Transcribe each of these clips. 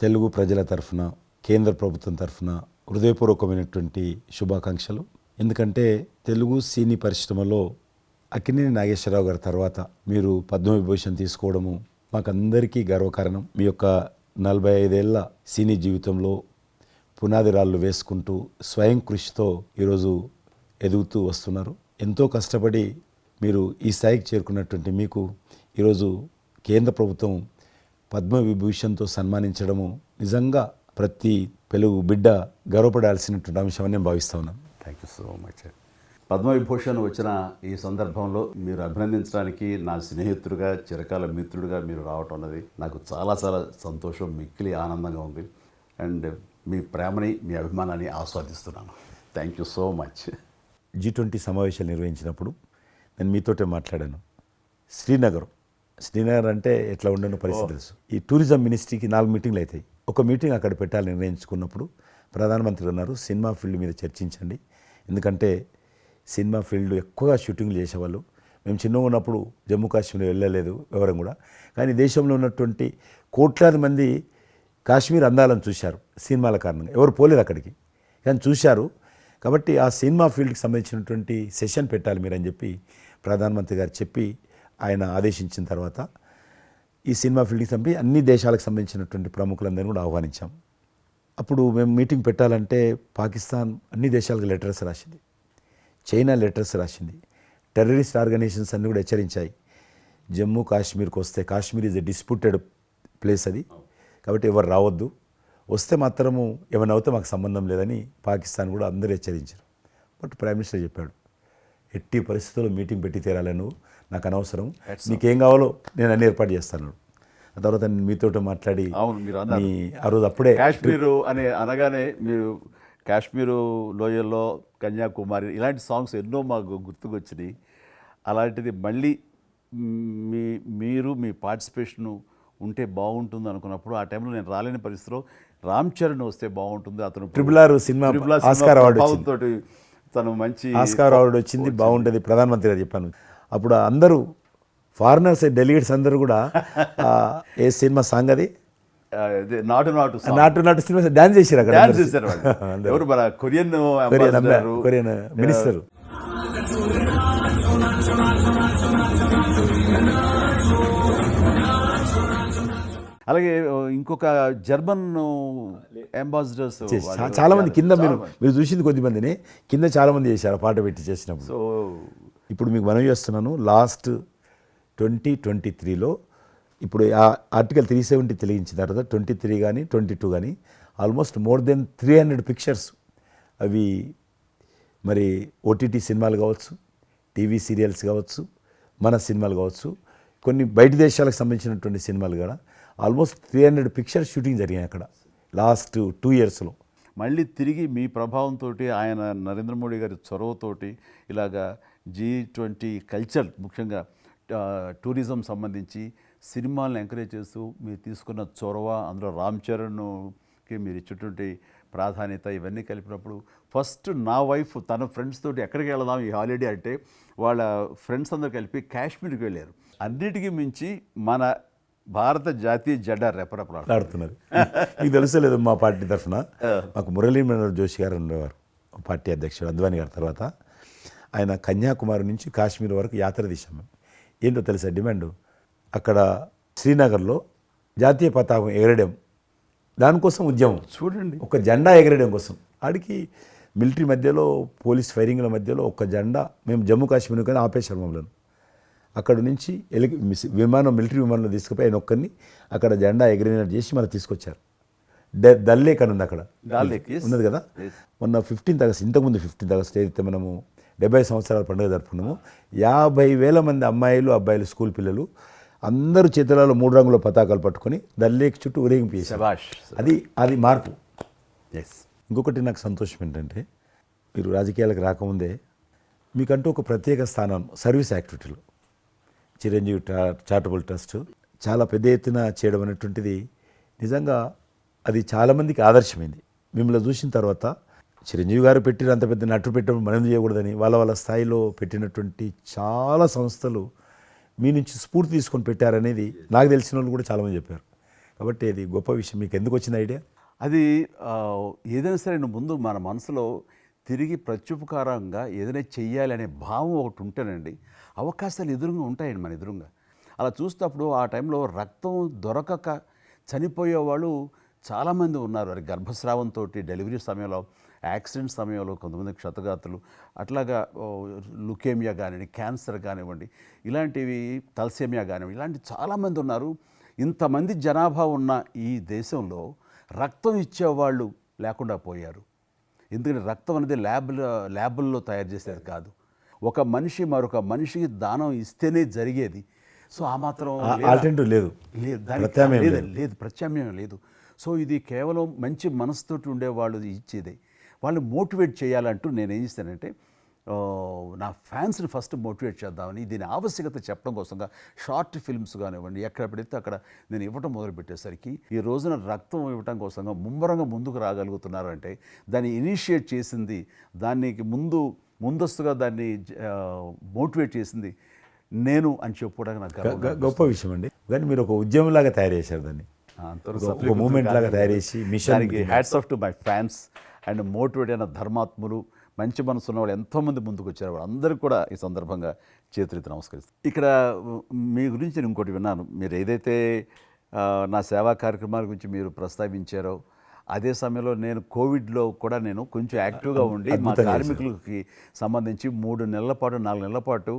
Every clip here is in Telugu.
తెలుగు ప్రజల తరఫున కేంద్ర ప్రభుత్వం తరఫున హృదయపూర్వకమైనటువంటి శుభాకాంక్షలు. ఎందుకంటే తెలుగు సినీ పరిశ్రమలో అక్కినేని నాగేశ్వరరావు గారి తర్వాత మీరు పద్మవిభూషణ్ తీసుకోవడము మాకందరికీ గర్వకారణం. మీ యొక్క 45 ఏళ్ల సినీ జీవితంలో పునాది రాళ్ళు వేసుకుంటూ స్వయం కృషితో ఈరోజు ఎదుగుతూ వస్తున్నారు. ఎంతో కష్టపడి మీరు ఈ స్థాయికి చేరుకున్నటువంటి మీకు ఈరోజు కేంద్ర ప్రభుత్వం పద్మవిభూషణ్తో సన్మానించడము నిజంగా ప్రతి తెలుగు బిడ్డ గర్వపడాల్సినటువంటి అంశమని నేను భావిస్తా ఉన్నాను. Thank you so much. Padma Vibhushan వచ్చిన ఈ సందర్భంలో మీరు అభినందించడానికి నా స్నేహితుడిగా చిరకాల మిత్రుడిగా మీరు రావటం అన్నది నాకు చాలా చాలా సంతోషం, మిక్కిలి ఆనందంగా ఉంది. అండ్ మీ ప్రేమని మీ అభిమానాన్ని ఆస్వాదిస్తున్నాను. Thank you so much. G20 సమావేశాలు నిర్వహించినప్పుడు నేను మీతోటే మాట్లాడాను. శ్రీనగర్ అంటే ఎట్లా ఉండను పరిస్థితి తెలుసు. ఈ టూరిజం మినిస్ట్రీకి 4 మీటింగ్లు అవుతాయి. ఒక మీటింగ్ అక్కడ పెట్టాలని నిర్ణయించుకున్నప్పుడు ప్రధానమంత్రి అన్నారు, సినిమా ఫీల్డ్ మీద చర్చించండి. ఎందుకంటే సినిమా ఫీల్డ్ ఎక్కువగా షూటింగ్లు చేసేవాళ్ళు. మేము చిన్నగా ఉన్నప్పుడు జమ్మూ కాశ్మీర్ వెళ్ళలేదు ఎవరం కూడా. కానీ దేశంలో ఉన్నటువంటి కోట్లాది మంది కాశ్మీర్ అందాలను చూశారు సినిమాల కారణంగా. ఎవరు పోలేదు అక్కడికి, కానీ చూశారు. కాబట్టి ఆ సినిమా ఫీల్డ్కి సంబంధించినటువంటి సెషన్ పెట్టాలి మీరని చెప్పి ప్రధానమంత్రి గారు చెప్పి ఆయన ఆదేశించిన తర్వాత ఈ సినిమా ఫీల్డ్కి సంబంధించి అన్ని దేశాలకు సంబంధించినటువంటి ప్రముఖులందరినీ కూడా ఆహ్వానించాం. అప్పుడు మేము మీటింగ్ పెట్టాలంటే పాకిస్తాన్ అన్ని దేశాలకు లెటర్స్ రాసింది, చైనా లెటర్స్ రాసింది, టెర్రరిస్ట్ ఆర్గనైజేషన్స్ అన్నీ కూడా హెచ్చరించాయి. జమ్మూ కాశ్మీర్కి వస్తే, Kashmir is a disputed place అది, కాబట్టి ఎవరు రావద్దు, వస్తే మాత్రము ఏమైనా అవుతే మాకు సంబంధం లేదని పాకిస్తాన్ కూడా అందరూ హెచ్చరించారు. బట్ ప్రైమ్ మినిస్టర్ చెప్పాడు, ఎట్టి పరిస్థితుల్లో మీటింగ్ పెట్టి తీరాలని, నువ్వు నాకు అనవసరం, నీకేం కావాలో నేను అన్ని ఏర్పాటు చేస్తాను. ఆ తర్వాత నేను మీతో మాట్లాడి ఆ రోజు అప్పుడే కాశ్మీరు అనగానే మీరు కాశ్మీరు లోయల్లో కన్యాకుమారి ఇలాంటి సాంగ్స్ ఎన్నో మాకు గుర్తుకొచ్చినాయి. అలాంటిది మళ్ళీ మీరు మీ పార్టిసిపేషను ఉంటే బాగుంటుంది అనుకున్నప్పుడు ఆ టైంలో నేను రాలేని పరిస్థితిలో రామ్ చరణ్ వస్తే బాగుంటుంది, అతను RRR సినిమా ఆస్కార్ అవార్డు తోటి తను మంచి ఆస్కార్ అవార్డు వచ్చింది, బాగుంటుంది ప్రధానమంత్రి గారు చెప్పాను. అప్పుడు అందరూ ఫారినర్స్ డెలిగేట్స్ అందరూ కూడా ఏ సినిమా సాంగ్ అది నాటు సినిమా డాన్స్ చేశారు అక్కడ. డాన్స్ చేశారు ఎవరు మన కొరియన్ మినిస్టర్. అలాగే ఇంకొక జర్మన్ అంబాసిడర్స్ చాలా మంది కింద మీరు చూసింది కొద్ది మందిని, కింద చాలా మంది చేశారు పాట పెట్టి చేసినప్పుడు. సో ఇప్పుడు మీకు మనవి చేస్తున్నాను, లాస్ట్ 2023లో ఇప్పుడు ఆర్టికల్ 370 తెలిగించిన తర్వాత 23 కానీ 22 కానీ ఆల్మోస్ట్ మోర్ దెన్ 300 పిక్చర్స్, అవి మరి ఓటీటీ సినిమాలు కావచ్చు, టీవీ సీరియల్స్ కావచ్చు, మన సినిమాలు కావచ్చు, కొన్ని బయట దేశాలకు సంబంధించినటువంటి సినిమాలు కూడా ఆల్మోస్ట్ 300 పిక్చర్స్ షూటింగ్ జరిగాయి అక్కడ లాస్ట్ 2 ఇయర్స్లో. మళ్ళీ తిరిగి మీ ప్రభావంతో, ఆయన నరేంద్ర మోడీ గారి చొరవతోటి ఇలాగా G20 కల్చర్, ముఖ్యంగా టూరిజం సంబంధించి సినిమాలను ఎంకరేజ్ చేస్తూ మీరు తీసుకున్న చొరవ, అందులో రామ్ చరణ్కి మీరు ఇచ్చేటువంటి ప్రాధాన్యత, ఇవన్నీ కలిపినప్పుడు ఫస్ట్ నా వైఫ్ తన ఫ్రెండ్స్ తోటి ఎక్కడికి వెళదాం ఈ హాలిడే అంటే వాళ్ళ ఫ్రెండ్స్ అందరూ కలిపి కాశ్మీర్కి వెళ్ళారు. అన్నిటికీ మించి మన భారత జాతీయ జెండా రెపరెపలాడుతున్నది. మీకు తెలుసలేదు, మా పార్టీ తరఫున మాకు మురళీ మనోహర్ జోషి గారు ఉండేవారు, పార్టీ అధ్యక్షుడు అద్వానీ గారి తర్వాత. ఆయన కన్యాకుమారి నుంచి కాశ్మీర్ వరకు యాత్ర తీసాము. ఏంటో తెలుసా డిమాండ్, అక్కడ శ్రీనగర్లో జాతీయ పతాకం ఎగరడం, దానికోసం ఉద్యమం. చూడండి, ఒక జెండా ఎగరడం కోసం. ఆడికి మిలిటరీ మధ్యలో, పోలీస్ ఫైరింగ్ల మధ్యలో ఒక జెండా, మేము జమ్మూ కాశ్మీర్ కానీ ఆపేశారు మమ్మల్ని. అక్కడ నుంచి మిలిటరీ విమానంలో తీసుకుపోయి ఆయన ఒక్కరిని అక్కడ జెండా ఎగిరినట్టు చేసి మనకు తీసుకొచ్చారు. దల్ లేక్ అని ఉంది అక్కడ, ఉన్నది కదా. మొన్న 15th ఆగస్ట్, ఇంతకుముందు 15th ఆగస్ట్ ఏదైతే మనము 70 సంవత్సరాల పండుగ జరుపుకున్నాము, 50,000 మంది అమ్మాయిలు అబ్బాయిలు స్కూల్ పిల్లలు అందరూ చేతులలో 3 రంగుల పతాకాలు పట్టుకొని దల్ లేక్ చుట్టూ ఊరేగింపు చేశారు. అది మార్పు. ఇంకొకటి నాకు సంతోషం ఏంటంటే, మీరు రాజకీయాలకు రాకముందే మీకంటూ ఒక ప్రత్యేక స్థానం సర్వీస్ యాక్టివిటీలు, చిరంజీవి చారిటబుల్ ట్రస్ట్ చాలా పెద్ద ఎత్తున చేయడం అనేటువంటిది నిజంగా అది చాలామందికి ఆదర్శమైంది. మిమ్మల్ని చూసిన తర్వాత చిరంజీవి గారు పెట్టిన అంత పెద్ద నటు పెట్టడం మనం చేయకూడదని వాళ్ళ స్థాయిలో పెట్టినటువంటి చాలా సంస్థలు మీ నుంచి స్ఫూర్తి తీసుకొని పెట్టారనేది నాకు తెలిసిన వాళ్ళు కూడా చాలామంది చెప్పారు. కాబట్టి అది గొప్ప విషయం. మీకు ఎందుకు వచ్చిన ఐడియా? అది ఏదైనా సరే ముందు మన మనసులో తిరిగి ప్రత్యుపకారంగా ఏదైనా చెయ్యాలి అనే భావం ఒకటి ఉంటేనండి అవకాశాలు ఎదురుగా ఉంటాయండి మన ఎదురుగా. అలా చూసినప్పుడు ఆ టైంలో రక్తం దొరకక చనిపోయే వాళ్ళు చాలామంది ఉన్నారు. అది గర్భస్రావంతో, డెలివరీ సమయంలో, యాక్సిడెంట్ సమయంలో కొంతమంది క్షతగాతులు, అట్లాగా లుకేమియా కానివ్వండి, క్యాన్సర్ కానివ్వండి, ఇలాంటివి తలసేమియా కానివ్వండి, ఇలాంటి చాలామంది ఉన్నారు. ఇంతమంది జనాభా ఉన్న ఈ దేశంలో రక్తం ఇచ్చేవాళ్ళు లేకుండా పోయారు. ఎందుకంటే రక్తం అనేది ల్యాబుల్లో తయారు చేసేది కాదు. ఒక మనిషి మరొక మనిషికి దానం ఇస్తేనే జరిగేది. సో ఆ మాత్రం ఆల్టర్నేటివ్ లేదు, లేదు, ప్రత్యామ్నాయం లేదు. సో ఇది కేవలం మంచి మనసుతోటి ఉండేవాళ్ళు ఇచ్చేదే. వాళ్ళని మోటివేట్ చేయాలంటూ నేను ఏం చేస్తానంటే నా ఫ్యాన్స్ని ఫస్ట్ మోటివేట్ చేద్దామని దీని ఆవశ్యకత చెప్పడం కోసంగా షార్ట్ ఫిల్మ్స్ కానివ్వండి, ఎక్కడ పెడితే అక్కడ నేను ఇవ్వటం మొదలుపెట్టేసరికి ఈ రోజున రక్తం ఇవ్వటం కోసంగా ముమ్మరంగా ముందుకు రాగలుగుతున్నారు అంటే దాన్ని ఇనిషియేట్ చేసింది, దానికి ముందస్తుగా దాన్ని మోటివేట్ చేసింది నేను అని చెప్పుకోవడానికి నాకు గొప్ప విషయం అండి. కానీ మీరు ఒక ఉద్యమంలాగా తయారు చేశారు దాన్ని, ఒక మూమెంట్ లాగా తయారు చేసి mission. Hats off to my fans and motivate అయిన ధర్మాత్ములు, మంచి మనసు ఉన్న వాళ్ళు ఎంతోమంది ముందుకు వచ్చారు. వాళ్ళందరికీ కూడా ఈ సందర్భంగా చేతులెత్తి నమస్కరిస్తాను. ఇక్కడ మీ గురించి నేను ఇంకోటి విన్నాను. మీరు ఏదైతే నా సేవా కార్యక్రమాల గురించి మీరు ప్రస్తావించారో అదే సమయంలో నేను కోవిడ్లో కూడా నేను కొంచెం యాక్టివ్గా ఉండి మా కార్మికులకి సంబంధించి 3 నెలల పాటు 4 నెలల పాటు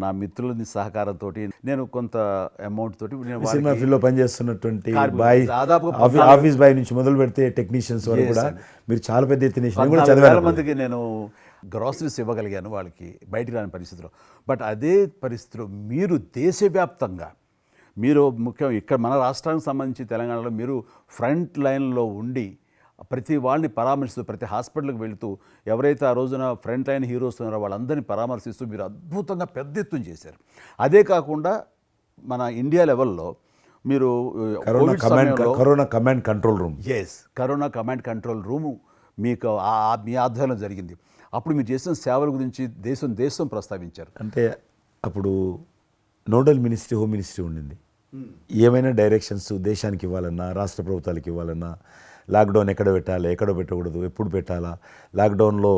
నా మిత్రుల సహకారంతో నేను కొంత అమౌంట్ తోటి సినిమా ఫీల్డ్లో పనిచేస్తున్నటువంటి బాయ్, ఆఫీస్ బాయ్ నుంచి మొదలు పెడితే టెక్నీషియన్స్ వరకు కూడా మీరు చాలా పెద్ద ఎత్తున 14,000 మందికి నేను గ్రాసరీస్ ఇవ్వగలిగాను వాళ్ళకి బయటికి రాని పరిస్థితిలో. బట్ అదే పరిస్థితిలో మీరు దేశవ్యాప్తంగా మీరు ముఖ్యం ఇక్కడ మన రాష్ట్రానికి సంబంధించి తెలంగాణలో మీరు ఫ్రంట్ లైన్లో ఉండి ప్రతి వాళ్ళని పరామర్శిస్తూ, ప్రతి హాస్పిటల్కి వెళుతూ ఎవరైతే ఆ రోజున ఫ్రంట్ లైన్ హీరోస్ ఉన్నారో వాళ్ళందరినీ పరామర్శిస్తూ మీరు అద్భుతంగా పెద్ద ఎత్తున చేశారు. అదే కాకుండా మన ఇండియా లెవెల్లో మీరు corona command control room, corona command control room మీకు మీ ఆధ్వర్యంలో జరిగింది. అప్పుడు మీరు చేసిన సేవల గురించి దేశం ప్రస్తావించారు. అంటే అప్పుడు నోడల్ మినిస్ట్రీ, హోమ్ మినిస్ట్రీ ఉండింది. ఏమైనా డైరెక్షన్స్ దేశానికి ఇవ్వాలన్నా, రాష్ట్ర ప్రభుత్వాలకు ఇవ్వాలన్నా, లాక్డౌన్ ఎక్కడ పెట్టాలి, ఎక్కడ పెట్టకూడదు, ఎప్పుడు పెట్టాలా, లాక్డౌన్లో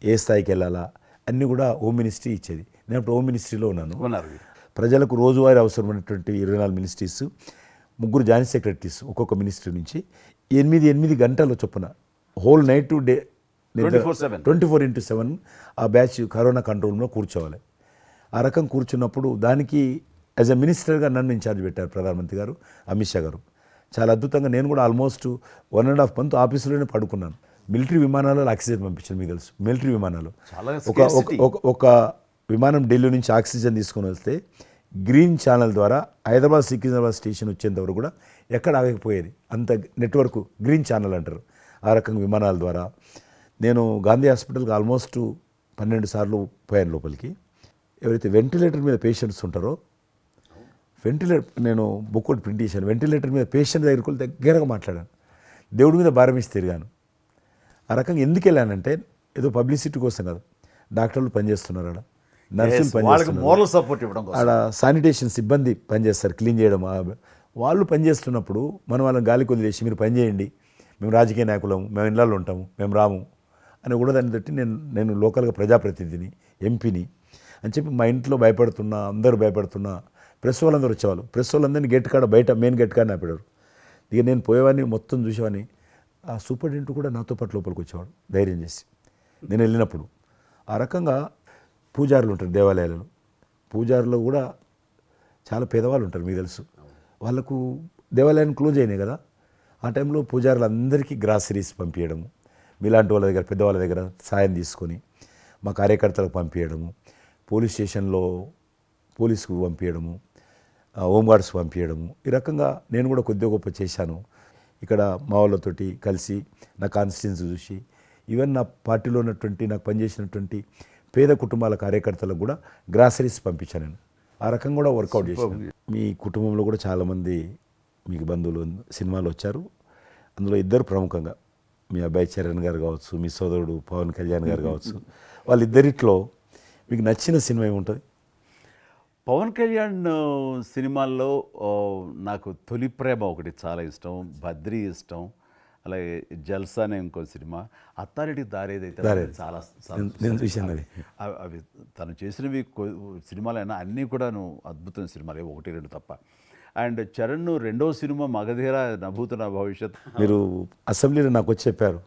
ఏ స్థాయికి వెళ్ళాలా అన్నీ కూడా హోమ్ మినిస్ట్రీ ఇచ్చేది. నేను అప్పుడు హోమ్ మినిస్ట్రీలో ఉన్నాను. ప్రజలకు రోజువారీ అవసరమైనటువంటి 24 మినిస్ట్రీస్, 3 జాయింట్ సెక్రటరీస్ ఒక్కొక్క మినిస్ట్రీ నుంచి 8 గంటల చొప్పున హోల్ నైట్ టు డే 24/7 ఆ బ్యాచ్ కరోనా కంట్రోల్ రూమ్లో కూర్చోవాలి. ఆ రకం కూర్చున్నప్పుడు దానికి యాజ్ ఎ మినిస్టర్గా నన్ను ఇన్ఛార్జ్ పెట్టారు ప్రధానమంత్రి గారు, అమిత్ షా గారు. చాలా అద్భుతంగా నేను కూడా ఆల్మోస్ట్ 1.5 month ఆఫీసులోనే పడుకున్నాను. మిలిటరీ విమానాలలో ఆక్సిజన్ పంపించాను. మీకు తెలుసు మిలిటరీ విమానాలు ఒక విమానం ఢిల్లీ నుంచి ఆక్సిజన్ తీసుకొని వస్తే గ్రీన్ ఛానల్ ద్వారా హైదరాబాద్ సికింద్రాబాద్ స్టేషన్ వచ్చేంత వరకు కూడా ఎక్కడ ఆగకపోయేది. అంత నెట్వర్క్ గ్రీన్ ఛానల్ అంటారు. ఆ రకంగా విమానాల ద్వారా నేను గాంధీ హాస్పిటల్కి ఆల్మోస్ట్ 12 సార్లు పోయాను లోపలికి. ఎవరైతే వెంటిలేటర్ మీద పేషెంట్స్ ఉంటారో నేను బుక్ ఒకటి ప్రింట్ చేశాను. వెంటిలేటర్ మీద పేషెంట్ దగ్గరగా మాట్లాడాను. దేవుడి మీద భారం ఇచ్చి తిరిగాను. ఆ రకంగా ఎందుకు వెళ్ళానంటే ఏదో పబ్లిసిటీ కోసం కాదు. డాక్టర్లు పనిచేస్తున్నారు, ఆడ నర్సులు పనిచేస్తున్నారు, ఆడ శానిటేషన్ సిబ్బంది పనిచేస్తారు, క్లీన్ చేయడం. వాళ్ళు పనిచేస్తున్నప్పుడు మనం వాళ్ళని గాలికి వదిలేసి మీరు పని చేయండి, మేము రాజకీయ నాయకులము, మేము ఇళ్ళల్లో ఉంటాము, మేము రాము అని కూడా దాన్ని బట్టి నేను లోకల్గా ప్రజాప్రతినిధిని, ఎంపీని అని చెప్పి మా ఇంట్లో భయపడుతున్నా, అందరూ భయపడుతున్నా, ప్రెస్ వాళ్ళందరూ వచ్చేవాళ్ళు. ప్రెస్ వాళ్ళందరినీ గేట్ కాడ బయట మెయిన్ గేట్ కాడ ఆపాడు. ఇక నేను పోయేవాడిని, మొత్తం చూసేవాడిని. ఆ సూపరింటెండెంట్ కూడా నాతో పాటు లోపలికి వచ్చేవాడు ధైర్యం చేసి నేను వెళ్ళినప్పుడు. ఆ రకంగా పూజారులు ఉంటారు దేవాలయాలలో. పూజారులు కూడా చాలా పేదవాళ్ళు ఉంటారు, మీకు తెలుసు. వాళ్ళకు దేవాలయాన్ని క్లోజ్ అయినాయి కదా. ఆ టైంలో పూజారులు అందరికీ గ్రాసరీస్ పంపించడము, మీలాంటి వాళ్ళ దగ్గర పెద్దవాళ్ళ దగ్గర సాయం తీసుకొని మా కార్యకర్తలకు పంపించడము, పోలీస్ స్టేషన్లో పోలీసుకు పంపించడము, హోంగార్డ్స్ పంపించడము. ఈ రకంగా నేను కూడా కొద్దిగా గొప్ప చేశాను. ఇక్కడ మా వాళ్ళతోటి కలిసి నా కాన్స్టిట్యున్సీ చూసి ఈవెన్ నా పార్టీలో ఉన్నటువంటి నాకు పనిచేసినటువంటి పేద కుటుంబాల కార్యకర్తలకు కూడా గ్రాసరీస్ పంపించాను నేను. ఆ రకంగా కూడా వర్కౌట్ చేశాను. మీ కుటుంబంలో కూడా చాలామంది మీకు బంధువులు సినిమాలు వచ్చారు. అందులో 2 ప్రముఖంగా మీ అబ్బాయి చరణ్ గారు కావచ్చు, మీ సోదరుడు పవన్ కళ్యాణ్ గారు కావచ్చు. వాళ్ళిద్దరిట్లో మీకు నచ్చిన సినిమా ఏముంటుంది? పవన్ కళ్యాణ్ సినిమాల్లో నాకు తొలి ప్రేమ ఒకటి చాలా ఇష్టం, బద్రీ ఇష్టం, అలాగే జల్సా అనే ఇంకో సినిమా, అత్తారెడ్డి దారేదైతే చాలా నేను చూశాను అది. అవి తను చేసినవి సినిమాలైనా అన్నీ కూడాను అద్భుతమైన సినిమాలే, ఒకటి రెండు తప్ప. అండ్ చరణ్ రెండో సినిమా మగధీర నభూత నా భవిష్యత్. మీరు అసెంబ్లీలో నాకు వచ్చి చెప్పారు,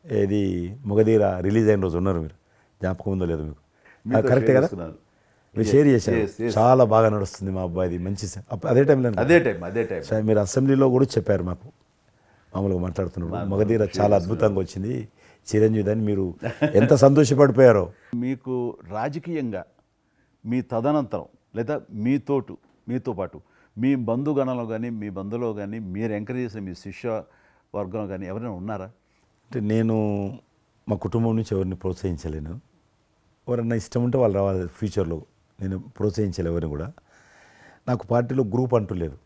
ఏది మొగధీర రిలీజ్ అయిన రోజు ఉన్నారు మీరు, జ్ఞాపకం ఉందో లేదో మీకు? మీతో కరెక్టే share కదా, చేసుకున్నాను. మీరు షేర్ చేశారు. Yes, yes. చాలా బాగా నడుస్తుంది మా అబ్బాయిది, మంచి అదే టైంలో అదే టైం సార్ మీరు అసెంబ్లీలో కూడా చెప్పారు మాకు, మామూలుగా మాట్లాడుతున్నారు, మగధీర చాలా అద్భుతంగా వచ్చింది, చిరంజీవి అని మీరు ఎంత సంతోషపడిపోయారో. మీకు రాజకీయంగా మీ తదనంతరం లేదా మీతో పాటు మీ బంధుగణంలో కానీ మీ బంధులో కానీ మీరు ఎంకరేజ్ చేసిన మీ శిష్య వర్గంలో కానీ ఎవరైనా ఉన్నారా? అంటే నేను మా కుటుంబం నుంచి ఎవరిని ప్రోత్సహించలేను, ఎవరన్నా ఇష్టం ఉంటే వాళ్ళు రావాలి ఫ్యూచర్లో, నేను ప్రోత్సహించలే ఎవరిని కూడా. నాకు పార్టీలో గ్రూప్ అంటూ లేదు,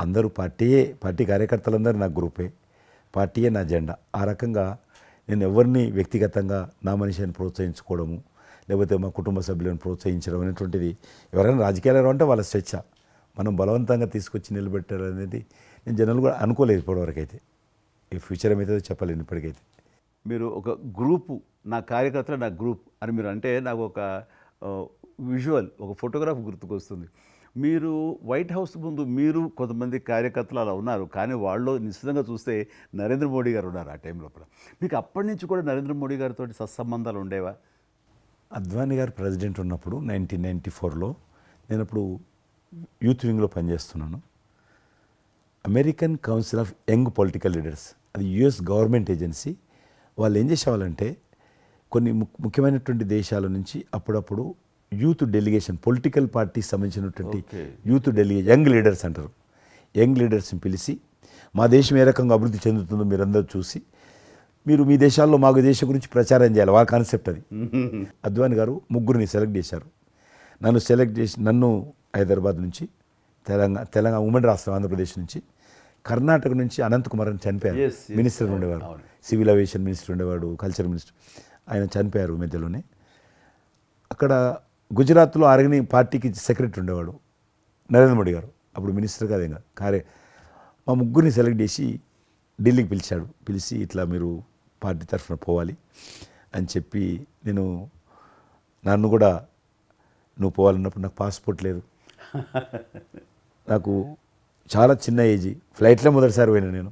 అందరూ పార్టీ కార్యకర్తలందరూ నా గ్రూపే, పార్టీయే నా జెండా. ఆ రకంగా నేను ఎవరిని వ్యక్తిగతంగా నా మనిషిని ప్రోత్సహించుకోవడము, లేకపోతే మా కుటుంబ సభ్యులను ప్రోత్సహించడం అనేటువంటిది, ఎవరైనా రాజకీయాలు అంటే వాళ్ళ స్వేచ్ఛ, మనం బలవంతంగా తీసుకొచ్చి నిలబెట్టాలనేది నేను జనాలు కూడా అనుకోలేదు ఇప్పటివరకు అయితే. ఈ ఫ్యూచర్ ఏమైతే చెప్పలేను ఇప్పటికైతే. మీరు ఒక గ్రూపు, నా కార్యకర్తలు నా గ్రూప్ అని మీరు అంటే నాకు ఒక విజువల్, ఒక ఫోటోగ్రాఫ్ గుర్తుకొస్తుంది. మీరు వైట్ హౌస్ ముందు మీరు కొంతమంది కార్యకర్తలు అలా ఉన్నారు, కానీ వాళ్ళు నిశ్చితంగా చూస్తే నరేంద్ర మోడీ గారు ఉన్నారు ఆ టైం లోపల. మీకు అప్పటి నుంచి కూడా నరేంద్ర మోడీ గారితో సత్సంబంధాలు ఉండేవా? అద్వానీ గారు ప్రెసిడెంట్ ఉన్నప్పుడు 1994లో నేను అప్పుడు యూత్ వింగ్లో పనిచేస్తున్నాను. American council of young political leaders, అది యుఎస్ గవర్నమెంట్ ఏజెన్సీ. వాళ్ళు ఏం చేసేవాళ్ళంటే కొన్ని ముఖ్యమైనటువంటి దేశాల నుంచి అప్పుడప్పుడు యూత్ డెలిగేషన్, పొలిటికల్ పార్టీకి సంబంధించినటువంటి యూత్ డెలిగేషన్, యంగ్ లీడర్స్ అంటారు, యంగ్ లీడర్స్ని పిలిచి మా దేశం ఏ రకంగా అభివృద్ధి చెందుతుందో మీరందరూ చూసి మీరు మీ దేశాల్లో మాకు దేశం గురించి ప్రచారం చేయాలి, వాళ్ళ కాన్సెప్ట్ అది. అద్వానీ గారు ముగ్గురిని సెలెక్ట్ చేశారు. నన్ను హైదరాబాద్ నుంచి, తెలంగాణ ఉమ్మడి రాష్ట్రం ఆంధ్రప్రదేశ్ నుంచి, కర్ణాటక నుంచి అనంత్ కుమార్ అని చనిపోయారు, మినిస్టర్ ఉండేవారు, సివిల్ అవియేషన్ మినిస్టర్ ఉండేవాడు, కల్చర్ మినిస్టర్, ఆయన చనిపోయారు మధ్యలోనే. అక్కడ గుజరాత్లో ఆర్గనీ పార్టీకి సెక్రటరీ ఉండేవాడు నరేంద్ర మోడీ గారు, అప్పుడు మినిస్టర్ కాదు ఇంకా మా ముగ్గురిని సెలెక్ట్ చేసి ఢిల్లీకి పిలిచి ఇట్లా మీరు పార్టీ తరఫున పోవాలి అని చెప్పి, నన్ను కూడా నువ్వు పోవాలన్నప్పుడు నాకు పాస్పోర్ట్ లేదు, నాకు చాలా చిన్న ఏజీ, ఫ్లైట్లో మొదటిసారి పోయినా నేను,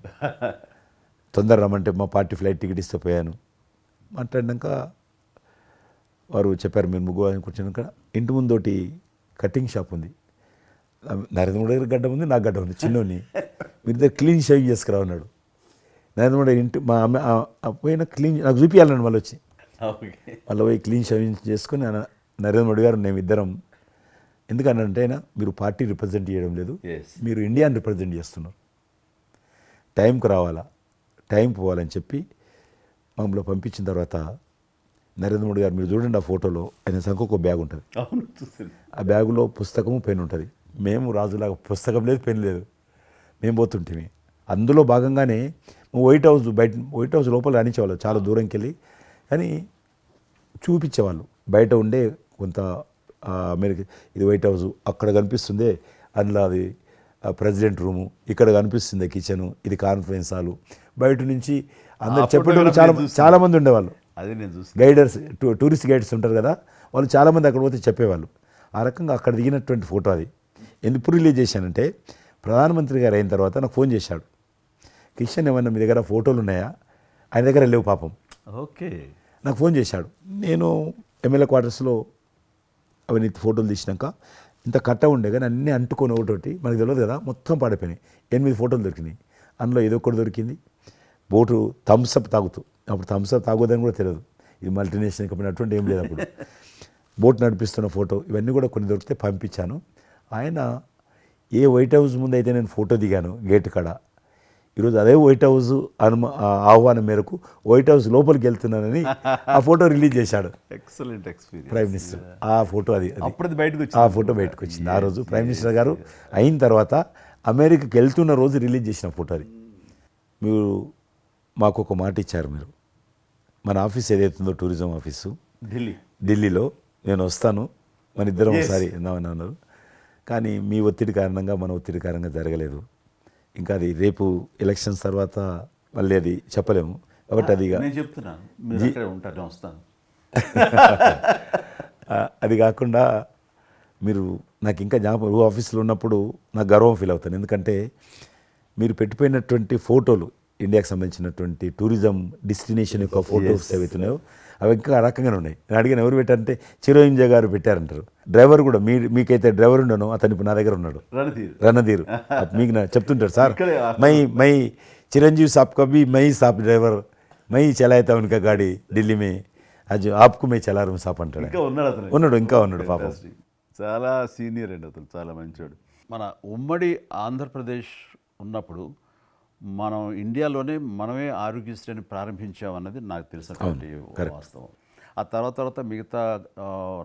తొందర రమ్మంటే మా పార్టీ ఫ్లైట్ టికెట్ ఇస్తే పోయాను. మాట్లాడినాక వారు చెప్పారు మీరు ముగ్గురు అని కూర్చున్నాక ఇంటి ముందోటి కటింగ్ షాప్ ఉంది, నరేంద్ర మోడీ గారి గడ్డ ఉంది, నాకు గడ్డ ఉంది, చిన్నోని, మీరు దగ్గర క్లీన్ షేవింగ్ చేసుకురా అన్నాడు. నరేంద్ర మోడీ ఇంటి మా అమ్మ పోయిన క్లీన్ నాకు చూపించాలండి, మళ్ళీ వచ్చి మళ్ళీ పోయి క్లీన్ షేవింగ్ చేసుకొని నరేంద్ర మోడీ గారు మేము ఇద్దరం, ఎందుకనంటే అయినా మీరు పార్టీ రిప్రజెంట్ చేయడం లేదు, మీరు ఇండియాని రిప్రజెంట్ చేస్తున్నారు, టైంకి రావాలా, టైం పోవాలని చెప్పి మమ్మల్ని పంపించిన తర్వాత నరేంద్ర మోడీ గారు, మీరు చూడండి ఆ ఫోటోలో ఆయన సంఖ్య బ్యాగ్ ఉంటుంది, ఆ బ్యాగులో పుస్తకము పెన్ ఉంటుంది, మేము రాజులాగా పుస్తకం లేదు పెన్ లేదు, మేము పోతుంటే అందులో భాగంగానే వైట్ హౌస్ లోపల రానిచ్చేవాళ్ళు, చాలా దూరంకి వెళ్ళి, కానీ చూపించేవాళ్ళు బయట ఉండే కొంత అమెరికా, ఇది వైట్ హౌస్ అక్కడ కనిపిస్తుంది, అందులో అది ప్రెసిడెంట్ రూము, ఇక్కడ కనిపిస్తుంది కిచెను, ఇది కాన్ఫరెన్స్ హాలు, బయట నుంచి అందరు చెప్పేటప్పుడు చాలామంది ఉండేవాళ్ళు, గైడర్స్, టూరిస్ట్ గైడ్స్ ఉంటారు కదా, వాళ్ళు చాలామంది అక్కడ పోతే చెప్పేవాళ్ళు. ఆ రకంగా అక్కడ దిగినటువంటి ఫోటో అది. ఎందుకు రిలీజ్ చేశానంటే ప్రధానమంత్రి గారు అయిన తర్వాత నాకు ఫోన్ చేశాడు, కిషన్ ఏమన్నా మీ దగ్గర ఫోటోలు ఉన్నాయా? ఆయన దగ్గర లేవు పాపం. ఓకే, నాకు ఫోన్ చేశాడు. నేను ఎమ్మెల్యే క్వార్టర్స్లో అవన్నీ ఫోటోలు తీసినాక ఇంత కట్ట ఉండే కానీ అన్నీ అంటుకొని ఒకటి మనకు తెలియదు కదా, మొత్తం పాడిపోయినాయి. 8 ఫోటోలు దొరికినాయి, అందులో ఏదో ఒకటి దొరికింది బోటు థమ్స్అప్ తాగుతూ, అప్పుడు థమ్స్అప్ తాగొద్దని కూడా తెలియదు, ఇది మల్టీనేషనల్ కంపెనీ అటువంటి ఏం లేదు అప్పుడు, బోట్ నడిపిస్తున్న ఫోటో, ఇవన్నీ కూడా కొన్ని దొరికితే పంపించాను. ఆయన ఏ వైట్ హౌస్ ముందు అయితే నేను ఫోటో దిగాను గేట్ కాడ, ఈరోజు అదే వైట్ హౌస్ ఆహ్వానం మేరకు వైట్ హౌస్ లోపలికి వెళ్తున్నానని ఆ ఫోటో రిలీజ్ చేశాడు. Excellent experience. ప్రైమ్ మినిస్టర్ ఆ ఫోటో, అప్పుడు బయటకు ఆ ఫోటో బయటకు వచ్చింది. ఆ రోజు ప్రైమ్ మినిస్టర్ గారు అయిన తర్వాత అమెరికాకి వెళ్తున్న రోజు రిలీజ్ చేసిన ఫోటో అది. మీరు మాకు ఒక మాట ఇచ్చారు, మీరు మన ఆఫీస్ ఏదైతుందో టూరిజం ఆఫీసు ఢిల్లీలో నేను వస్తాను, మన ఇద్దరం ఒకసారి విందామని అన్నారు. కానీ మీ ఒత్తిడి కారణంగా మన ఒత్తిడి కారణంగా జరగలేదు. ఇంకా అది రేపు ఎలక్షన్స్ తర్వాత మళ్ళీ అది చెప్పలేము కాబట్టి అది నేను చెప్తున్నాను, మీరు అక్కడే ఉంటాను, నేను వస్తాను. అది కాకుండా మీరు నాకు ఇంకా జ్ఞాపకం ఆఫీస్లో ఉన్నప్పుడు నాకు గర్వం ఫీల్ అవుతాను. ఎందుకంటే మీరు పెట్టిపోయినటువంటి ఫోటోలు ఇండియాకి సంబంధించినటువంటి టూరిజం డెస్టినేషన్ యొక్క ఫోటోస్ ఏవైతున్నాయో అవి ఇంకా ఆ రకంగానే ఉన్నాయి. నేను అడిగిన ఎవరు పెట్టారంటే చిరంజీవి గారు పెట్టారంటారు. డ్రైవర్ కూడా మీకైతే డ్రైవర్ ఉండను అతను ఇప్పుడు నా దగ్గర ఉన్నాడు, రణధీర్. మీకు చెప్తుంటాడు సార్ మై చిరంజీవి సాబ్ కभी మై సాబ్ డ్రైవర్ మై చలాయితా ఉనకా గాడి ఢిల్లీ మే అది ఆప్కు మే చలా రూమ్ సాప్ అంటాడు. ఇంకా ఉన్నాడు పాపం. చాలా సీనియర్ అండి అతను, చాలా మంచోడు. మన ఉమ్మడి ఆంధ్రప్రదేశ్ ఉన్నప్పుడు మనం ఇండియాలోనే మనమే ఆరోగ్యశ్రీని ప్రారంభించామన్నది నాకు తెలిసినటువంటి వాస్తవం. ఆ తర్వాత మిగతా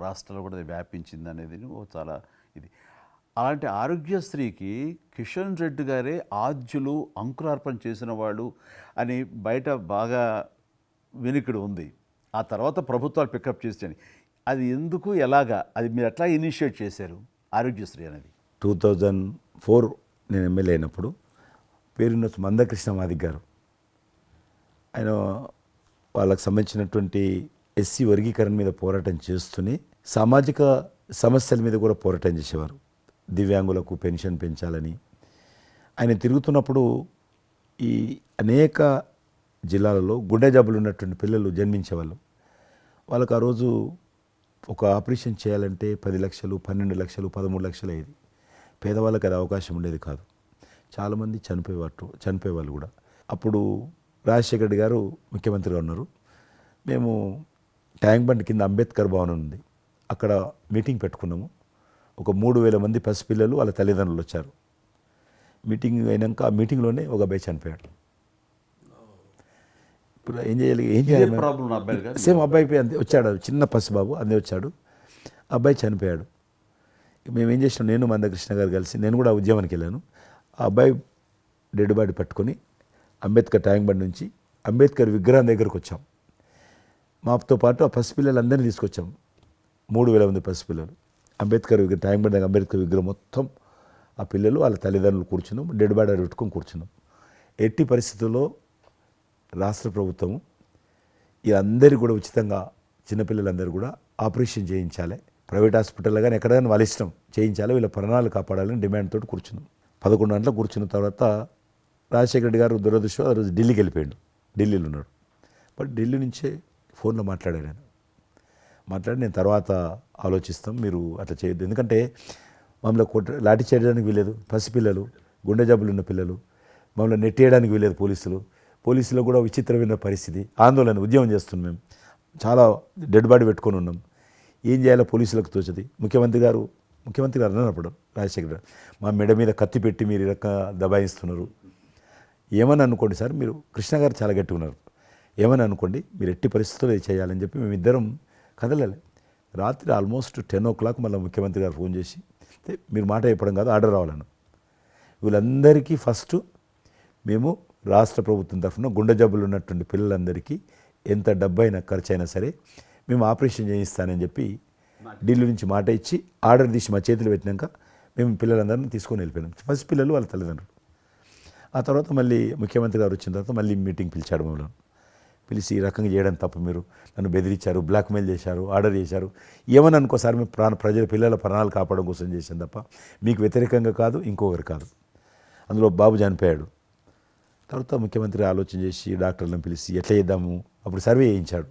రాష్ట్రాలు కూడా వ్యాపించింది అనేది చాలా ఇది. అలాంటి ఆరోగ్యశ్రీకి కిషన్ రెడ్డి గారే ఆద్యులు, అంకురార్పణ చేసిన వాళ్ళు అని బయట బాగా వినికిడి ఉంది. ఆ తర్వాత ప్రభుత్వాలు పికప్ చేసాయి. అది ఎందుకు, ఎలాగా, అది మీరు ఎట్లా ఇనిషియేట్ చేశారు ఆరోగ్యశ్రీ అనేది? 2004 నేను ఎమ్మెల్యే అయినప్పుడు పేరున్న మందకృష్ణ మాదిక్ గారు, ఆయన వాళ్ళకి సంబంధించినటువంటి ఎస్సీ వర్గీకరణ మీద పోరాటం చేస్తూనే సామాజిక సమస్యల మీద కూడా పోరాటం చేసేవారు. దివ్యాంగులకు పెన్షన్ పెంచాలని ఆయన తిరుగుతున్నప్పుడు ఈ అనేక జిల్లాలలో గుండె జబ్బులు ఉన్నటువంటి పిల్లలు జన్మించేవాళ్ళు. వాళ్ళకు ఆ రోజు ఒక ఆపరేషన్ చేయాలంటే 10 లక్షలు, 12 లక్షలు, 13 లక్షలు అయ్యేది. పేదవాళ్ళకి అది అవకాశం ఉండేది కాదు. చాలామంది చనిపోయేవాళ్ళు కూడా. అప్పుడు రాజశేఖర రెడ్డి గారు ముఖ్యమంత్రిగా ఉన్నారు. మేము ట్యాంక్ బండ్ కింద అంబేద్కర్ భవన్ ఉంది, అక్కడ మీటింగ్ పెట్టుకున్నాము. ఒక 3000 మంది పసిపిల్లలు వాళ్ళ తల్లిదండ్రులు వచ్చారు. మీటింగ్ అయినాక ఆ మీటింగ్లోనే ఒక అబ్బాయి చనిపోయాడు. ఇప్పుడు ఏం చేయాలి ప్రాబ్లం? సేమ్ అబ్బాయి అంతే వచ్చాడు, చిన్న పసిబాబు అందే వచ్చాడు, అబ్బాయి చనిపోయాడు. మేము ఏం చేసినాం, నేను మందకృష్ణ గారు కలిసి, నేను కూడా ఉద్యమానికి వెళ్ళాను. ఆ అబ్బాయి డెడ్ బాడీ పట్టుకొని అంబేద్కర్ ట్యాంక్ బండ్ నుంచి అంబేద్కర్ విగ్రహం దగ్గరకు వచ్చాం. మాతో పాటు ఆ పసిపిల్లలందరినీ తీసుకొచ్చాం, 3000 మంది పసిపిల్లలు. అంబేద్కర్ విగ్రహం ట్యాంక్ బండ్ అంబేద్కర్ విగ్రహం మొత్తం ఆ పిల్లలు వాళ్ళ తల్లిదండ్రులు కూర్చున్నాం, డెడ్ బాడీ పెట్టుకొని కూర్చున్నాం. ఎట్టి పరిస్థితుల్లో రాష్ట్ర ప్రభుత్వము అందరికీ కూడా ఉచితంగా చిన్నపిల్లలందరూ కూడా ఆపరేషన్ చేయించాలి, ప్రైవేట్ హాస్పిటల్లో కానీ ఎక్కడైనా వాళ్ళ ఇష్టం చేయించాలి, వీళ్ళ ప్రాణాలు కాపాడాలని డిమాండ్ తోటి కూర్చున్నాం. 11 గంటలకు కూర్చున్న తర్వాత రాజశేఖర రెడ్డి గారు దురదృష్టం ఆ రోజు ఢిల్లీకి వెళ్ళిపోయాడు, ఢిల్లీలో ఉన్నాడు. బట్ ఢిల్లీ నుంచే ఫోన్లో మాట్లాడాను నేను. నేను తర్వాత ఆలోచిస్తాం, మీరు అట్లా చేయొద్దు, ఎందుకంటే మమ్మల్ని లాఠీ చేయడానికి వీలేదు, పసిపిల్లలు, గుండె జబ్బులు ఉన్న పిల్లలు, మమ్మల్ని నెట్టేయడానికి వీలేదు పోలీసులు కూడా విచిత్రమైన పరిస్థితి, ఆందోళన, ఉద్యమం చేస్తున్నాం మేము, చాలా డెడ్ బాడీ పెట్టుకొని ఉన్నాం. ఏం చేయాలో పోలీసులకు తోచది. ముఖ్యమంత్రి గారు అన్నప్పుడు రాజశేఖర్ గారు మా మెడ మీద కత్తి పెట్టి మీరు ఈ రకంగా దబాయిస్తున్నారు, ఏమని అనుకోండి సార్, మీరు కృష్ణ గారు చాలా గట్టిగా ఉన్నారు, ఏమని అనుకోండి, మీరు ఎట్టి పరిస్థితుల్లో ఇది చేయాలని చెప్పి మేమిద్దరం కదలాలి. రాత్రి ఆల్మోస్ట్ 10 o'clock మళ్ళీ ముఖ్యమంత్రి గారు ఫోన్ చేసి మీరు మాట చెప్పడం కాదు ఆర్డర్ రావాలను. వీళ్ళందరికీ ఫస్ట్ మేము రాష్ట్ర ప్రభుత్వం తరఫున గుండె జబ్బులు ఉన్నటువంటి పిల్లలందరికీ ఎంత డబ్బైనా ఖర్చు అయినా సరే మేము ఆపరేషన్ చేయిస్తానని చెప్పి ఢిల్లీ నుంచి మాట ఇచ్చి ఆర్డర్ తీసి మా చేతులు పెట్టినాక మేము పిల్లలందరినీ తీసుకొని వెళ్ళిపోయినాం, ఫస్ట్ పిల్లలు వాళ్ళ తల్లిదండ్రులు. ఆ తర్వాత మళ్ళీ ముఖ్యమంత్రి గారు వచ్చిన తర్వాత మళ్ళీ మీటింగ్ పిలిచాడు మమ్మల్ని. పిలిచి ఈ రకంగా చేయడం తప్ప, మీరు నన్ను బెదిరించారు, బ్లాక్మెయిల్ చేశారు, ఆర్డర్ చేశారు, ఏమని అనుకోసారి మేము పిల్లల ప్రాణాలు కాపాడడం కోసం చేశాను తప్ప మీకు వ్యతిరేకంగా కాదు, ఇంకొకరు కాదు. అందులో బాబు చనిపోయాడు. తర్వాత ముఖ్యమంత్రి ఆలోచన చేసి డాక్టర్లను పిలిచి ఎట్లా చేద్దాము, అప్పుడు సర్వే చేయించాడు.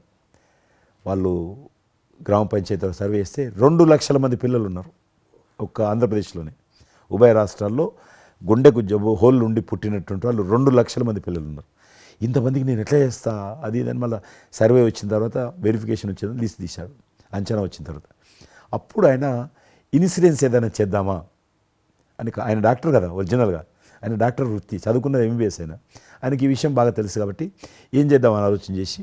వాళ్ళు గ్రామ పంచాయతీలో సర్వే చేస్తే 2 లక్షల మంది పిల్లలు ఉన్నారు ఒక్క ఆంధ్రప్రదేశ్లోనే. ఉభయ రాష్ట్రాల్లో గుండెకు జబ్బు హోల్ ఉండి పుట్టినటువంటి వాళ్ళు 2 లక్షల మంది పిల్లలు ఉన్నారు. ఇంతమందికి నేను ఎట్లా చేస్తా అది దాని మళ్ళీ సర్వే వచ్చిన తర్వాత వెరిఫికేషన్ వచ్చిన లిస్ట్ తీశాడు, అంచనా వచ్చిన తర్వాత అప్పుడు ఆయన ఇన్సూరెన్స్ ఏదైనా చేద్దామా అని, ఆయన డాక్టర్ కదా ఒరిజినల్గా, ఆయన డాక్టర్ వృత్తి చదువుకున్నది MBBS అయినా, ఆయనకి ఈ విషయం బాగా తెలుసు కాబట్టి ఏం చేద్దామని ఆలోచన చేసి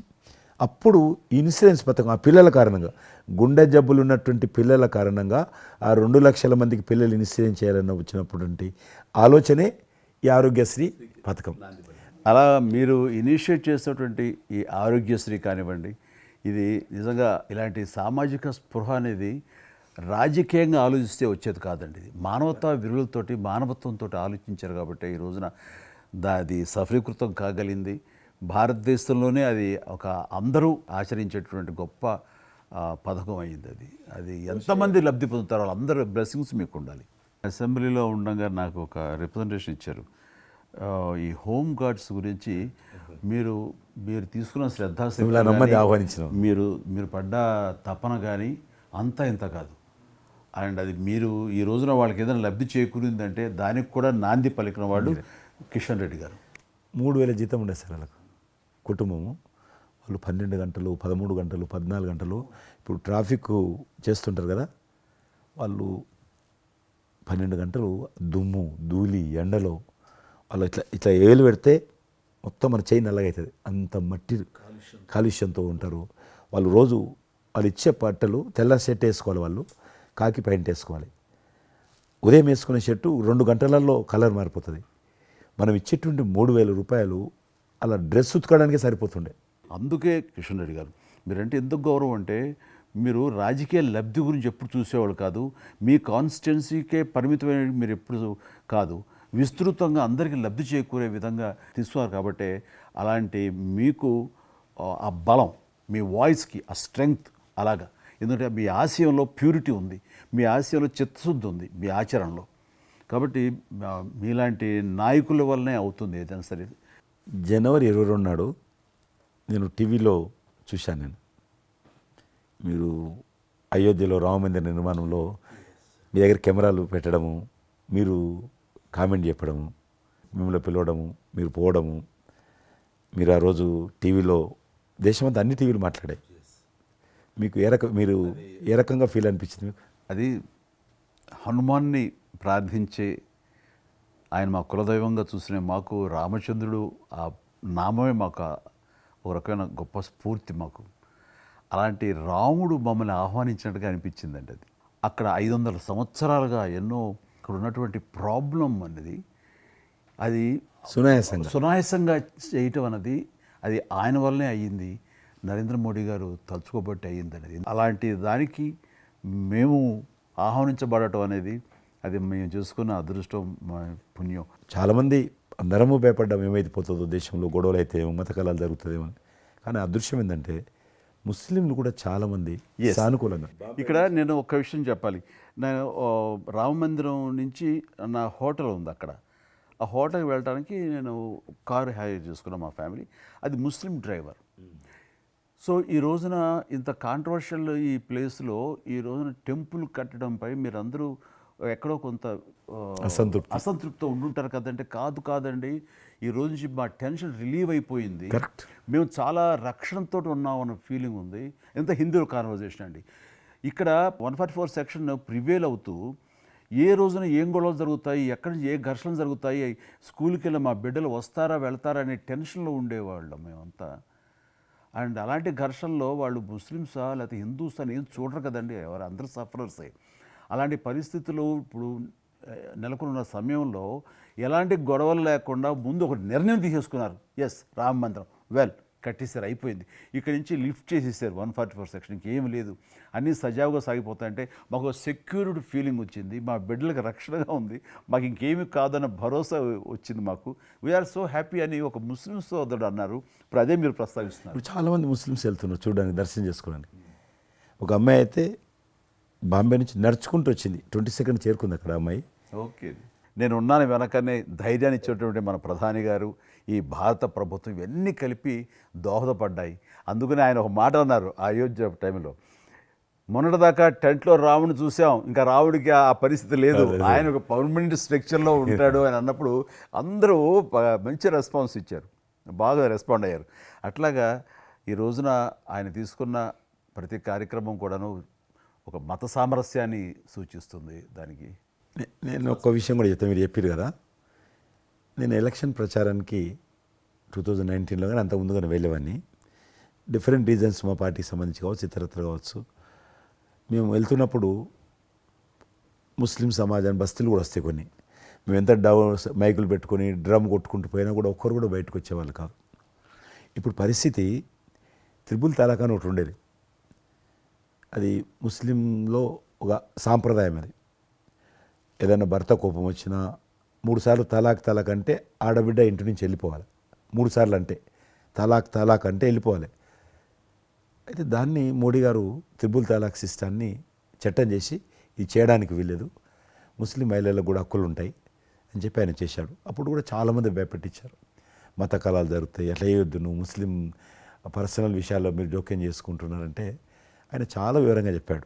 అప్పుడు ఇన్సూరెన్స్ పథకం ఆ పిల్లల కారణంగా, గుండె జబ్బులు ఉన్నటువంటి పిల్లల కారణంగా ఆ 2 లక్షల మందికి పిల్లలు ఇన్సూరెన్స్ చేయాలన్న వచ్చినటువంటి ఆలోచనే ఈ ఆరోగ్యశ్రీ పథకం. అలా మీరు ఇనిషియేట్ చేసినటువంటి ఈ ఆరోగ్యశ్రీ కానివ్వండి, ఇది నిజంగా ఇలాంటి సామాజిక స్పృహ అనేది రాజకీయంగా ఆలోచిస్తే వచ్చేది కాదండి ఇది. మానవతా విలువలతోటి మానవత్వంతో ఆలోచించారు కాబట్టి ఈ రోజున అది సఫలీకృతం కాగలిగింది. భారతదేశంలోనే అది ఒక అందరూ ఆచరించేటువంటి గొప్ప పథకం అయింది. అది ఎంతమంది లబ్ధి పొందుతారో వాళ్ళందరూ బ్లెస్సింగ్స్ మీకు ఉండాలి. అసెంబ్లీలో ఉండగా నాకు ఒక రిప్రజెంటేషన్ ఇచ్చారు. ఈ హోమ్ గార్డ్స్ గురించి మీరు తీసుకున్న నమ్మని ఆహ్వానించినాం. మీరు పడ్డ తపన కానీ అంతా ఇంత కాదు. అండ్ అది మీరు ఈ రోజున వాళ్ళకి ఏదైనా లబ్ధి చేకూరిందంటే దానికి కూడా నాంది పలికిన వాడు కిషన్ రెడ్డి గారు. 3,000 జీతం ఉండేది సార్ వాళ్ళకు కుటుంబము. వాళ్ళు 12 గంటలు 13 గంటలు 14 గంటలు ఇప్పుడు ట్రాఫిక్ చేస్తుంటారు కదా, వాళ్ళు 12 గంటలు దుమ్ము ధూళి ఎండలో వాళ్ళు ఇట్లా ఇట్లా ఏలు పెడితే మొత్తం మన చేయి నల్లగా అవుతుంది. అంత మట్టి కాలుష్యంతో ఉంటారు వాళ్ళు. రోజు వాళ్ళు ఇచ్చే బట్టలు తెల్ల షర్ట్ వేసుకోవాలి, వాళ్ళు కాకి ప్యాంట్ వేసుకోవాలి. ఉదయం వేసుకునే షర్టు 2 గంటలలో కలర్ మారిపోతుంది. మనం ఇచ్చేటువంటి 3,000 రూపాయలు అలా డ్రెస్ ఉతకడానికే సరిపోతుండే. అందుకే కిషన్ రెడ్డి గారు మీరంటే ఎందుకు గౌరవం అంటే మీరు రాజకీయ లబ్ధి గురించి ఎప్పుడు చూసేవాళ్ళు కాదు. మీ కాన్స్టిట్యున్సీకే పరిమితమైన మీరు ఎప్పుడు కాదు, విస్తృతంగా అందరికీ లబ్ధి చేకూరే విధంగా తీసుకున్నారు. కాబట్టి అలాంటి మీకు ఆ బలం, మీ వాయిస్కి ఆ స్ట్రెంగ్త్ అలాగా. ఎందుకంటే మీ ఆశయంలో ప్యూరిటీ ఉంది, మీ ఆశయంలో చిత్తశుద్ధి ఉంది మీ ఆచరణలో. కాబట్టి మీలాంటి నాయకుల వల్లనే అవుతుంది ఏదైనా సరే. జనవరి 22 నాడు నేను టీవీలో చూశాను. మీరు అయోధ్యలో రామమందిర నిర్మాణంలో మీ దగ్గర కెమెరాలు పెట్టడము, మీరు కామెంట్ చెప్పడము, మిమ్మల్ని పిలవడము, మీరు పోవడము, మీరు ఆ రోజు టీవీలో దేశమంతా అన్ని టీవీలు మాట్లాడాయి. మీకు మీరు ఏ రకంగా ఫీల్ అనిపించింది మీకు? అది హనుమాన్ని ప్రార్థించే ఆయన మా కులదైవంగా చూసిన మాకు రామచంద్రుడు ఆ నామమే మాకు ఒక రకమైన గొప్ప స్ఫూర్తి మాకు. అలాంటి రాముడు మమ్మల్ని ఆహ్వానించినట్టుగా అనిపించిందండి. అది అక్కడ 500 సంవత్సరాలుగా ఎన్నో ఇక్కడ ఉన్నటువంటి ప్రాబ్లం అనేది అది సునాయాసంగా చేయటం అన్నది అది ఆయన వల్లనే అయ్యింది. నరేంద్ర మోడీ గారు తలుచుకోబట్టి అయ్యింది అనేది. అలాంటి దానికి మేము ఆహ్వానించబడటం అనేది అది మేము చేసుకున్న అదృష్టం, పుణ్యం. చాలామంది అందరము భయపడ్డాం ఏమైపోతుందో దేశంలో, గొడవలు అయితే మత కళాలు జరుగుతుందేమో. కానీ అదృశ్యం ఏంటంటే ముస్లింలు కూడా చాలామంది సానుకూలంగా. ఇక్కడ నేను ఒక విషయం చెప్పాలి. నేను రామ మందిరం నుంచి నా హోటల్ ఉంది అక్కడ. ఆ హోటల్కి వెళ్ళడానికి నేను కారు హైర్ చేసుకున్నాను మా ఫ్యామిలీ. అది ముస్లిం డ్రైవర్. సో ఈ రోజున ఇంత కాంట్రవర్షియల్ ఈ ప్లేస్లో ఈ రోజున టెంపుల్ కట్టడంపై మీరందరూ ఎక్కడో కొంత అసంతృప్తితో ఉండుంటారు కదంటే. కాదండి, ఈ రోజు నుంచి మా టెన్షన్ రిలీవ్ అయిపోయింది. మేము చాలా రక్షణతో ఉన్నాం అన్న ఫీలింగ్ ఉంది. ఎంత హిందూ కాన్వర్జేషన్ అండి. ఇక్కడ 144 సెక్షన్ ప్రివేల్ అవుతూ ఏ రోజున ఏం గొడవలు జరుగుతాయి, ఎక్కడి నుంచి ఏ ఘర్షణలు జరుగుతాయి, స్కూల్కి వెళ్ళి మా బిడ్డలు వస్తారా వెళ్తారా అనే టెన్షన్లో ఉండేవాళ్ళం మేమంతా. అండ్ అలాంటి ఘర్షణలో వాళ్ళు ముస్లిమ్సా లేకపోతే హిందూస్ అని ఏం చూడరు కదండి, ఎవరు అందరూ సఫరర్సే. అలాంటి పరిస్థితులు ఇప్పుడు నెలకొన్న సమయంలో ఎలాంటి గొడవలు లేకుండా ముందు ఒక నిర్ణయం తీసేసుకున్నారు. ఎస్, రామ మందిరం కట్టేశారు, అయిపోయింది. ఇక్కడి నుంచి లిఫ్ట్ చేసేసారు 144 సెక్షన్కి, ఏమి లేదు, అన్నీ సజావుగా సాగిపోతాయంటే మాకు సెక్యూర్డ్ ఫీలింగ్ వచ్చింది. మా బిడ్డలకు రక్షణగా ఉంది, మాకు ఇంకేమీ కాదన్న భరోసా వచ్చింది మాకు. వీఆర్ సో హ్యాపీ అని ఒక ముస్లిం సోదరుడు అన్నారు. ఇప్పుడు అదే మీరు ప్రస్తావిస్తున్నారు. ఇప్పుడు చాలామంది ముస్లిమ్స్ వెళ్తున్నారు చూడడానికి, దర్శనం చేసుకోవడానికి. ఒక అమ్మాయి అయితే బాంబే నుంచి నడుచుకుంటూ వచ్చింది, 22nd చేరుకుంది అక్కడ అమ్మాయి. ఓకే, నేను ఉన్నాను వెనకనే ధైర్యాన్ని ఇచ్చేటువంటి మన ప్రధాని గారు, ఈ భారత ప్రభుత్వం ఇవన్నీ కలిపి దోహదపడ్డాయి. అందుకని ఆయన ఒక మాట అన్నారు అయోధ్య టైంలో, మొన్నటిదాకా టెంట్లో రాముడిని చూసాం, ఇంకా రాముడికి ఆ పరిస్థితి లేదు, ఆయన ఒక పర్మనెంట్ స్ట్రక్చర్లో ఉంటాడు అని అన్నప్పుడు అందరూ మంచి రెస్పాన్స్ ఇచ్చారు, బాగా రెస్పాండ్ అయ్యారు. అట్లాగా ఈ రోజున ఆయన తీసుకున్న ప్రతి కార్యక్రమం కూడాను ఒక మత సామరస్యాన్ని సూచిస్తుంది. దానికి నేను ఒక విషయం కూడా చెప్తాను, మీరు చెప్పారు కదా, నేను ఎలక్షన్ ప్రచారానికి 2019లో కానీ అంత ముందుగానే వెళ్ళేవాడిని. డిఫరెంట్ రీజన్స్ మా పార్టీకి సంబంధించి కావచ్చు, ఇతరత్ర కావచ్చు. మేము వెళ్తున్నప్పుడు ముస్లిం సమాజాన్ని బస్తీలు కూడా వస్తాయి కొన్ని. మేము ఎంత మైకులు పెట్టుకొని డ్రమ్ కొట్టుకుంటూ పోయినా కూడా ఒక్కరు కూడా బయటకు వచ్చేవాళ్ళు కాదు. ఇప్పుడు పరిస్థితి త్రిపుల్ తలాక్ అని ఒకటి ఉండేది, అది ముస్లింలో ఒక సాంప్రదాయం అది. ఏదైనా భర్త కోపం వచ్చినా 3 సార్లు తలాక్ అంటే ఆడబిడ్డ ఇంటి నుంచి వెళ్ళిపోవాలి. 3 సార్లు అంటే తలాక్ అంటే వెళ్ళిపోవాలి. అయితే దాన్ని మోడీ గారు త్రిబుల్ తలాక్ సిస్టాన్ని చట్టం చేసి ఇది చేయడానికి వీల్లేదు, ముస్లిం మహిళలకు కూడా హక్కులు ఉంటాయి అని చెప్పి ఆయన చేశాడు. అప్పుడు కూడా చాలామంది భయపెట్టించారు, మత కళాలు జరుగుతాయి, అట్లా వేయొద్దు, నువ్వు ముస్లిం పర్సనల్ విషయాల్లో మీరు జోక్యం చేసుకుంటున్నారంటే ఆయన చాలా వివరంగా చెప్పాడు.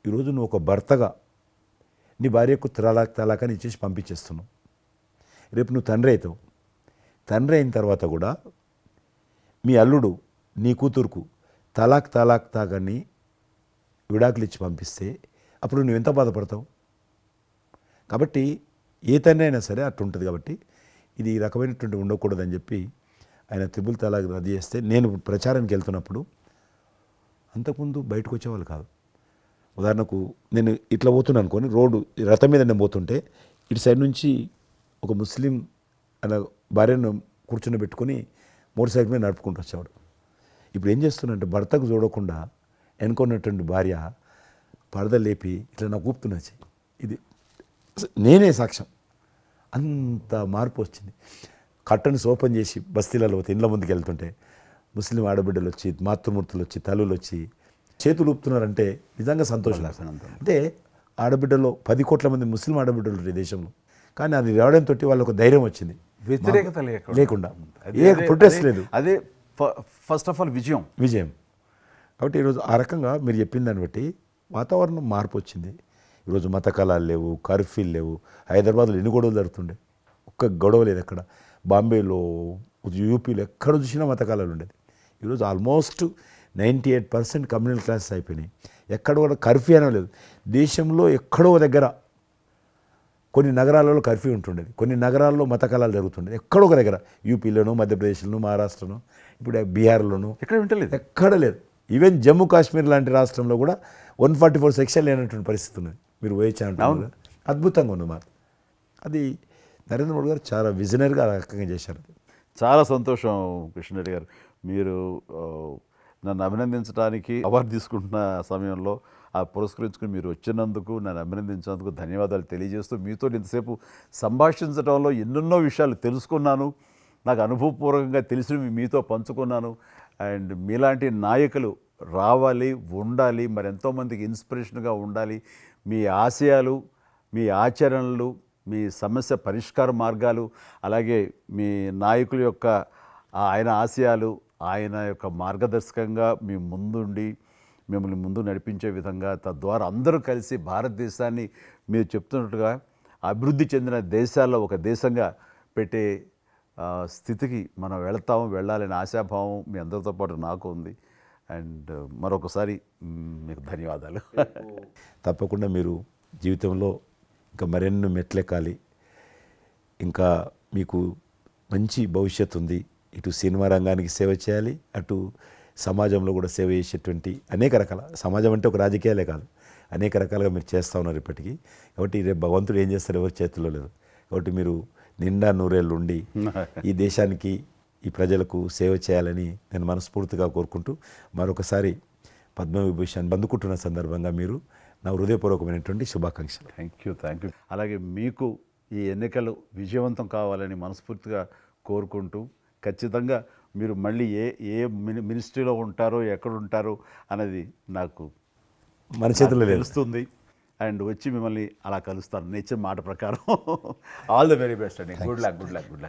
ఈరోజు నువ్వు ఒక భర్తగా నీ భార్యకు తలాక్ అని ఇచ్చేసి పంపించేస్తున్నావు. రేపు నువ్వు తండ్రి అవుతావు. తండ్రి అయిన తర్వాత కూడా మీ అల్లుడు నీ కూతురుకు తలాక్ అని విడాకులు ఇచ్చి పంపిస్తే అప్పుడు నువ్వు ఎంత బాధపడతావు? కాబట్టి ఏ తండ్రి అయినా సరే అట్లా ఉంటుంది. కాబట్టి ఇది ఈ రకమైనటువంటి ఉండకూడదని చెప్పి ఆయన త్రిబుల్ తలాక్ రద్దు చేస్తే, నేను ప్రచారానికి వెళ్తున్నప్పుడు అంతకుముందు బయటకు వచ్చేవాళ్ళు కాదు. ఉదాహరణకు నేను ఇట్లా పోతున్నాను అనుకోని, రోడ్డు రథం మీద నేను పోతుంటే ఇటు సైడ్ నుంచి ఒక ముస్లిం అలా భార్యను కూర్చొని మోటార్ సైకిల్ మీద నడుపుకుంటూ వచ్చేవాడు. ఇప్పుడు ఏం చేస్తున్నంటే భర్తకు చూడకుండా వెనుకున్నటువంటి భార్య పరద లేపి ఇట్లా నాకు ఊపుతున్నచ్చి, ఇది నేనే సాక్ష్యం. అంత మార్పు వచ్చింది. కట్టన్స్ ఓపెన్ చేసి బస్తీలలో పోతే ఇండ్ల ముందుకు వెళ్తుంటే ముస్లిం ఆడబిడ్డలు వచ్చి, మాతృమూర్తులు వచ్చి, తల్లులు వచ్చి చేతులు ఊపుతున్నారంటే నిజంగా సంతోషం. అంటే ఆడబిడ్డలో 10 కోట్ల మంది ముస్లిం ఆడబిడ్డలు ఈ దేశంలో. కానీ అది రావడంతో వాళ్ళకు ధైర్యం వచ్చింది, వ్యతిరేకత లేకుండా ఏ ప్రొటెస్ట్ లేదు. అదే ఫస్ట్ ఆఫ్ ఆల్ విజయం. కాబట్టి ఈరోజు ఆ రకంగా మీరు చెప్పిన దాన్ని బట్టి వాతావరణం మార్పు వచ్చింది. ఈరోజు మత కళాలు లేవు, కర్ఫ్యూలు లేవు. హైదరాబాద్లో ఎన్ని గొడవలు జరుగుతుండే, ఒక్క గొడవ లేదు ఎక్కడ. బాంబేలో, యూపీలో ఎక్కడ చూసినా మత కళాలు ఉండేది. ఈరోజు ఆల్మోస్ట్ 98% కమ్యూనల్ క్లాసెస్ అయిపోయినాయి. ఎక్కడ కూడా కర్ఫ్యూ అనే లేదు. దేశంలో ఎక్కడో దగ్గర కొన్ని నగరాలలో కర్ఫ్యూ ఉంటుండేది, కొన్ని నగరాల్లో మత కళాలు జరుగుతుండేది. ఎక్కడో ఒక దగ్గర యూపీలోనూ, మధ్యప్రదేశ్లోనూ, మహారాష్ట్రలోనూ, ఇప్పుడు బీహార్లోనూ ఎక్కడ లేదు. ఈవెన్ జమ్మూ కాశ్మీర్ లాంటి రాష్ట్రంలో కూడా 144 సెక్షన్ లేనటువంటి పరిస్థితి ఉన్నది. మీరు వేయచ్చా అంటున్నారు, అద్భుతంగా ఉంది మాట. అది నరేంద్ర మోడీ గారు చాలా విజనరీగా ఆ రకంగా చేశారు. చాలా సంతోషం కృష్ణరెడ్డి గారు. మీరు నన్ను అభినందించడానికి అవార్డు తీసుకుంటున్న సమయంలో ఆ పురస్కరించుకుని మీరు వచ్చినందుకు, నన్ను అభినందించినందుకు ధన్యవాదాలు తెలియజేస్తూ, మీతో ఇంతసేపు సంభాషించడంలో ఎన్నెన్నో విషయాలు తెలుసుకున్నాను, నాకు అనుభవపూర్వకంగా తెలిసినవి మీతో పంచుకున్నాను. అండ్ మీలాంటి నాయకులు రావాలి, ఉండాలి, మరి ఎంతోమందికి ఇన్స్పిరేషన్గా ఉండాలి. మీ ఆశయాలు, మీ ఆచరణలు, మీ సమస్య పరిష్కార మార్గాలు, అలాగే మీ నాయకుల యొక్క ఆయన ఆశయాలు, ఆయన యొక్క మార్గదర్శకంగా మీ ముందుండి మిమ్మల్ని ముందు నడిపించే విధంగా, తద్వారా అందరూ కలిసి భారతదేశాన్ని మీరు చెప్తున్నట్టుగా అభివృద్ధి చెందిన దేశాల్లో ఒక దేశంగా పెట్టే స్థితికి మనం వెళ్ళాలనే ఆశాభావం మీ అందరితో పాటు నాకు ఉంది. అండ్ మరొకసారి మీకు ధన్యవాదాలు. తప్పకుండా మీరు జీవితంలో ఇంకా మరెన్నో మెట్లెక్కాలి, ఇంకా మీకు మంచి భవిష్యత్తు ఉంది. ఇటు సినిమా రంగానికి సేవ చేయాలి, అటు సమాజంలో కూడా సేవ చేసేటువంటి అనేక రకాల, సమాజం అంటే ఒక రాజకీయాలే కాదు, అనేక రకాలుగా మీరు చేస్తూ ఉన్నారు ఇప్పటికీ. కాబట్టి రేపు భగవంతుడు ఏం చేస్తారు ఎవరి చేతుల్లో లేదు. కాబట్టి మీరు నిండా నూరేళ్ళు ఉండి ఈ దేశానికి, ఈ ప్రజలకు సేవ చేయాలని నేను మనస్ఫూర్తిగా కోరుకుంటూ, మరొకసారి పద్మవిభూషణ్ అందుకుంటున్న సందర్భంగా మీరు నా హృదయపూర్వకమైనటువంటి శుభాకాంక్షలు. Thank you. అలాగే మీకు ఈ ఎన్నికలు విజయవంతం కావాలని మనస్ఫూర్తిగా కోరుకుంటూ, ఖచ్చితంగా మీరు మళ్ళీ ఏ మినిస్ట్రీలో ఉంటారో, ఎక్కడ ఉంటారో అనేది నాకు మన చేతుల్లో తెలుస్తుంది. అండ్ వచ్చి మిమ్మల్ని అలా కలుస్తాను, నేను ఇచ్చిన మాట ప్రకారం. ఆల్ ద వెరీ బెస్ట్ అండి. Good luck.